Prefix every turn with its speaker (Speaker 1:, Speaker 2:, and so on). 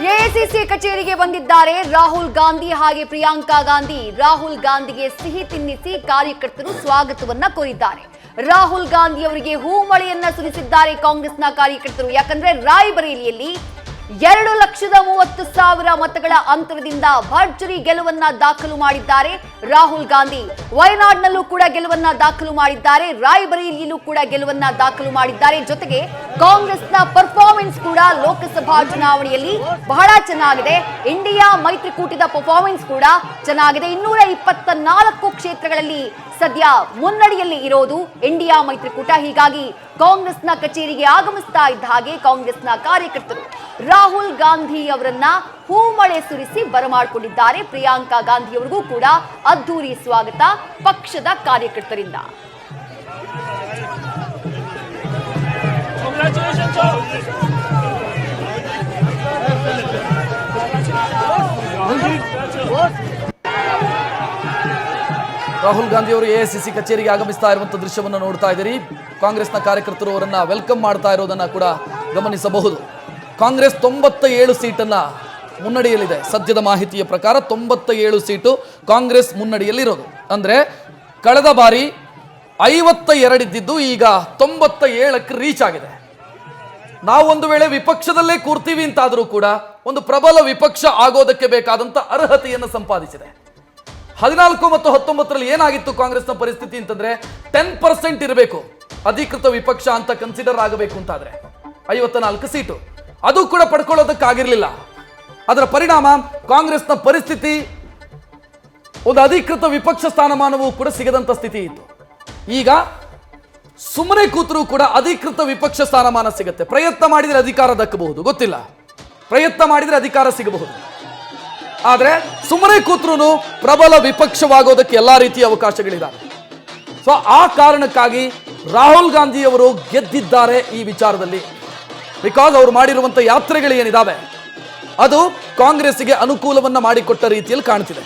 Speaker 1: AICC ಕಚೇರಿಗೆ ಬಂದಿದ್ದಾರೆ ರಾಹುಲ್ ಗಾಂಧಿ ಹಾಗೆ ಪ್ರಿಯಾಂಕಾ ಗಾಂಧಿ. ರಾಹುಲ್ ಗಾಂಧಿಗೆ ಸಿಹಿ ತಿನ್ನಿಸಿ ಕಾರ್ಯಕರ್ತರು ಸ್ವಾಗತವನ್ನ ಕೋರಿದ್ದಾರೆ. ರಾಹುಲ್ ಗಾಂಧಿ ಅವರಿಗೆ ಹೂಮಳೆಯನ್ನ ಸುರಿಸಿದ್ದಾರೆ ಕಾಂಗ್ರೆಸ್ನ ಕಾರ್ಯಕರ್ತರು. ಯಾಕಂದ್ರೆ ರಾಯ್ಬರೇಲಿಯಲ್ಲಿ 2,30,000 ಮತಗಳ ಅಂತರದಿಂದ ಭರ್ಜರಿ ಗೆಲುವನ್ನ ದಾಖಲು ಮಾಡಿದ್ದಾರೆ ರಾಹುಲ್ ಗಾಂಧಿ. ವಯನಾಡ್ನಲ್ಲೂ ಕೂಡ ಗೆಲುವನ್ನ ದಾಖಲು ಮಾಡಿದ್ದಾರೆ, ರಾಯ್ಬರೇಲಿಯಲ್ಲೂ ಕೂಡ ಗೆಲುವನ್ನ ದಾಖಲು ಮಾಡಿದ್ದಾರೆ. ಜೊತೆಗೆ ಕಾಂಗ್ರೆಸ್ನ ಪರ್ಫಾರ್ಮೆನ್ಸ್ ಕೂಡ ಲೋಕಸಭಾ ಚುನಾವಣೆಯಲ್ಲಿ ಬಹಳ ಚೆನ್ನಾಗಿದೆ. ಇಂಡಿಯಾ ಮೈತ್ರಿಕೂಟದ ಪರ್ಫಾರ್ಮೆನ್ಸ್ ಕೂಡ ಚೆನ್ನಾಗಿದೆ. 224 ಕ್ಷೇತ್ರಗಳಲ್ಲಿ ಸದ್ಯ ಮುನ್ನಡೆಯಲ್ಲಿ ಇರೋದು ಇಂಡಿಯಾ ಮೈತ್ರಿಕೂಟ. ಹೀಗಾಗಿ ಕಾಂಗ್ರೆಸ್ನ ಕಚೇರಿಗೆ ಆಗಮಿಸ್ತಾ ಇದ್ದ ಹಾಗೆ ಕಾಂಗ್ರೆಸ್ನ ಕಾರ್ಯಕರ್ತರು ರಾಹುಲ್ ಗಾಂಧಿ ಅವರನ್ನ ಹೂಮಳೆ ಸುರಿಸಿ ಬರಮಾಡಿಕೊಂಡಿದ್ದಾರೆ. ಪ್ರಿಯಾಂಕಾ ಗಾಂಧಿ ಅವರಿಗೂ ಕೂಡ ಅದ್ದೂರಿ ಸ್ವಾಗತ ಪಕ್ಷದ ಕಾರ್ಯಕರ್ತರಿಂದ.
Speaker 2: ರಾಹುಲ್ ಗಾಂಧಿ ಅವರು ಎಐಸಿಸಿ ಕಚೇರಿಗೆ ಆಗಮಿಸ್ತಾ ಇರುವಂತಹ ದೃಶ್ಯವನ್ನು ನೋಡ್ತಾ ಇದ್ದೀರಿ. ಕಾಂಗ್ರೆಸ್ನ ಕಾರ್ಯಕರ್ತರು ಅವರನ್ನ ವೆಲ್ಕಮ್ ಮಾಡ್ತಾ ಇರೋದನ್ನ ಕೂಡ ಗಮನಿಸಬಹುದು. ಕಾಂಗ್ರೆಸ್ 97 ಸೀಟನ್ನ ಮುನ್ನಡೆಯಲ್ಲಿದೆ. ಸದ್ಯದ ಮಾಹಿತಿಯ ಪ್ರಕಾರ 97 ಸೀಟು ಕಾಂಗ್ರೆಸ್ ಮುನ್ನಡೆಯಲ್ಲಿರೋದು. ಅಂದ್ರೆ ಕಳೆದ ಬಾರಿ 52 ಇದ್ದಿದ್ದು ಈಗ 97ಕ್ಕೆ ರೀಚ್ ಆಗಿದೆ. ನಾವು ಒಂದು ವೇಳೆ ವಿಪಕ್ಷದಲ್ಲೇ ಕೂರ್ತೀವಿ ಅಂತಾದರೂ ಕೂಡ ಒಂದು ಪ್ರಬಲ ವಿಪಕ್ಷ ಆಗೋದಕ್ಕೆ ಬೇಕಾದಂತ ಅರ್ಹತೆಯನ್ನು ಸಂಪಾದಿಸಿದೆ. 14 ಮತ್ತು 19ರಲ್ಲಿ ಏನಾಗಿತ್ತು ಕಾಂಗ್ರೆಸ್ನ ಪರಿಸ್ಥಿತಿ ಅಂತಂದ್ರೆ 10% ಇರಬೇಕು ಅಧಿಕೃತ ವಿಪಕ್ಷ ಅಂತ ಕನ್ಸಿಡರ್ ಆಗಬೇಕು ಅಂತಾದ್ರೆ 54 ಸೀಟು ಅದು ಕೂಡ ಪಡ್ಕೊಳ್ಳೋದಕ್ಕಾಗಿರ್ಲಿಲ್ಲ. ಅದರ ಪರಿಣಾಮ ಕಾಂಗ್ರೆಸ್ನ ಪರಿಸ್ಥಿತಿ ಒಂದು ಅಧಿಕೃತ ವಿಪಕ್ಷ ಸ್ಥಾನಮಾನವೂ ಕೂಡ ಸಿಗದಂತ ಸ್ಥಿತಿ ಇತ್ತು. ಈಗ ಸುಮ್ಮನೆ ಕೂತರೂ ಕೂಡ ಅಧಿಕೃತ ವಿಪಕ್ಷ ಸ್ಥಾನಮಾನ ಸಿಗುತ್ತೆ. ಪ್ರಯತ್ನ ಮಾಡಿದ್ರೆ ಅಧಿಕಾರ ದಕ್ಕಬಹುದು, ಗೊತ್ತಿಲ್ಲ, ಪ್ರಯತ್ನ ಮಾಡಿದ್ರೆ ಅಧಿಕಾರ ಸಿಗಬಹುದು. ಆದ್ರೆ ಸುಮ್ಮನೆ ಕೂತ್ರು ಪ್ರಬಲ ವಿಪಕ್ಷವಾಗೋದಕ್ಕೆ ಎಲ್ಲಾ ರೀತಿಯ ಅವಕಾಶಗಳಿದ್ದಾವೆ. ಸೊ ಆ ಕಾರಣಕ್ಕಾಗಿ ರಾಹುಲ್ ಗಾಂಧಿ ಅವರು ಗೆದ್ದಿದ್ದಾರೆ ಈ ವಿಚಾರದಲ್ಲಿ. ಬಿಕಾಸ್ ಅವರು ಮಾಡಿರುವಂತಹ ಯಾತ್ರೆಗಳು ಏನಿದಾವೆ ಅದು ಕಾಂಗ್ರೆಸ್ಗೆ ಅನುಕೂಲವನ್ನ ಮಾಡಿಕೊಟ್ಟ ರೀತಿಯಲ್ಲಿ ಕಾಣ್ತಿದೆ.